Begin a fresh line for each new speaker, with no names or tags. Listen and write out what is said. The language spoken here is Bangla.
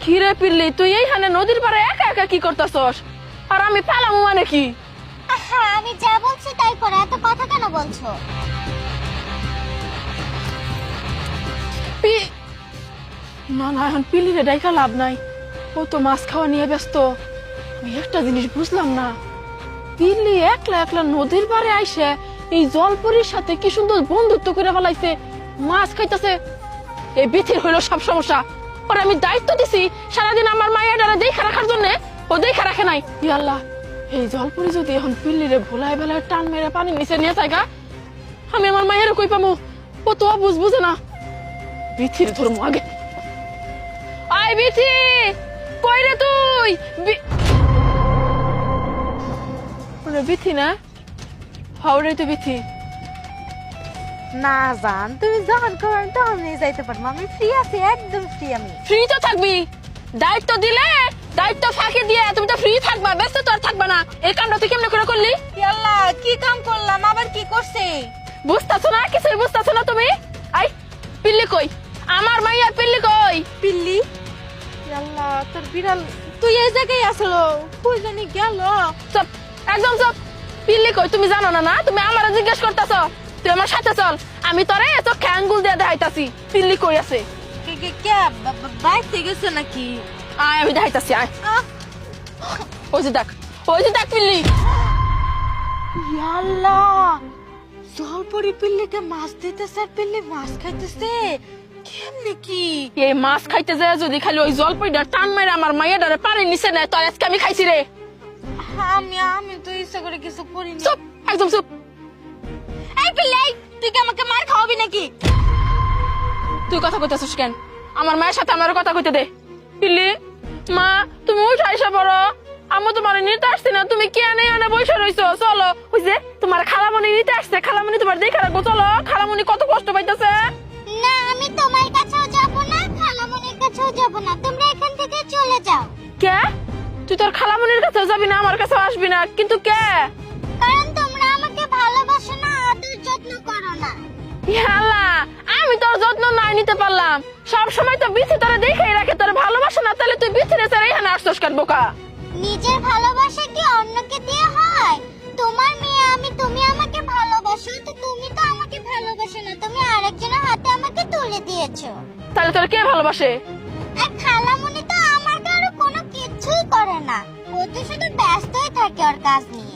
কি রে পিল্লি, তুই এইখানে নদীর পাড়ে একা একা কি করতেছস? আর আমি পালামু মানে কি?
হ্যাঁ, আমি যা বলছি তাই করো, এত কথা কেন বলছো?
না না, এখন পিল্লিরে ডাইকা লাভ নাই, ও তো মাছ খাওয়া নিয়ে ব্যস্ত। আমি একটা জিনিস বুঝলাম না, পিল্লি একলা একলা নদীর পাড়ে আইসে এই জলপরির সাথে কি সুন্দর বন্ধুত্ব করে ফেলাইছে, মাছ খাইতেছে। এই বিথির হইলো সব সমস্যা। ওর আমি দায়িত্ব দিছি সারাদিন আমার মায়ের দ্বারা দেখা রাখার জন্য, ও দেখা রাখে নাই। ই আল্লাহ, এই জলপরি যদি এখন পিল্লিরে ভোলায় বেলায় টান মেরে পানি নিচে নিয়ে যায়গা, আমি আমার মায়ের কই পামু? ও তো বুঝে না। বিথির ধর্ম আগে। আই বিথি, কই রে তুই? বিথি না, হাওড়াই তো বিথি।
না জান, তুমি যখন করবেন তখন যাইতে পারবো, আমি ফ্রি আছি, একদম ফ্রি। আমি
ফ্রি তো থাকবি, দায়িত্ব দিলে দায়িত্ব ফাঁকি দিয়ে তুমি তো ফ্রি থাকবা, ব্যস্ত তো আর থাকবা না। এই কামটা তুই কেমনে করে করলি?
আল্লাহ, কি কাম করলাম, আবার কি করছে?
বুঝতেছো না, কিছুই বুঝতেছো না তুমি। আই পিল্লি কই? আমার মাইয়ার পিল্লি কই?
পিল্লি? আল্লাহ, তোর বিড়াল তুই এই জায়গায় আসলো, কই জানি গেল।
চুপ, একদম চুপ। পিল্লি কই তুমি জানো না? না তুমি আমারে জিজ্ঞেস করতেছো? তুই আমার সাথে চল, আমি তোরে চোখে আঙ্গুল দিয়ে দেখাইতাছি পিল্লি কই আছে।
বাইতে গেছে নাকি?
আয় আমি দেখাইতাছি, আয়। ওই যে দেখ, ওই যে দেখ পিল্লি।
আল্লাহ, জলপরি পিল্লিকে মাছ দিতেছে আর পিল্লি মাছ খাইতেছে, কেমনে কি?
এই মাছ খাইতে যায় যদি খালি ওই জলপইটা টান মেরে আমার মায়ের ডারে পানি নিচে নেয়, তো আজকে আমি খাইছি রে।
আমি তো ইচ্ছা করে কিছু করিনি।
চুপ, একদম চুপ।
এই পিল্লি, তুই কি আমাকে মার খাওয়াবি নাকি?
তুই কথা কইতেছিস কেন? আমার মায়ের সাথে আমার কথা কইতে দে। পিল্লি মা, তুমি উঠে আইসা পড়ো, আমি তোমার নিতে আসছি না, তুমি কে নেই আনে বসে রইছো। চলো, ওই যে তোমার খালামণি নিতে আসছে, খালামণি তোমার দেখে রাখবো। চলো, খালামণি কত কষ্ট পাইতেছে।
না, আমি তোমার কাছেও যাব না, খালামণির কাছেও যাব না, তোমরা এখান থেকে চলে যাও।
কে? তুই তোর খালামণির কাছে যাবি না, আমার কাছে আসবি না, কিন্তু কে?
কারণ তোমরা আমাকে ভালোবাসো না, আদর যত্ন করো না।
আল্লাহ, আমি তোর যত্ন নাই নিতে পারলাম। সব সময় তো বিচি তোরে দেখেই রাখে, তোর ভালোবাসে না, তাহলে তুই বিচিরে ছেড়ে এখানে আসছস কেন বোকা?
নিজের ভালোবাসা কি অন্যকে দিয়ে হয়? তোমার মেয়ে আমি, তুমি আমাকে ভালোবাসো, তো তুমি তো আমাকে ভালোবাসো না, তুমি আরেকজনের হাতে আমাকে তুলে দিয়েছো।
তাহলে তোর কে ভালোবাসে?
আর খালামণি তো আমার কারো কোনো কিছুই করে না, ও তো শুধু ব্যস্তই থাকে ওর কাজ নিয়ে।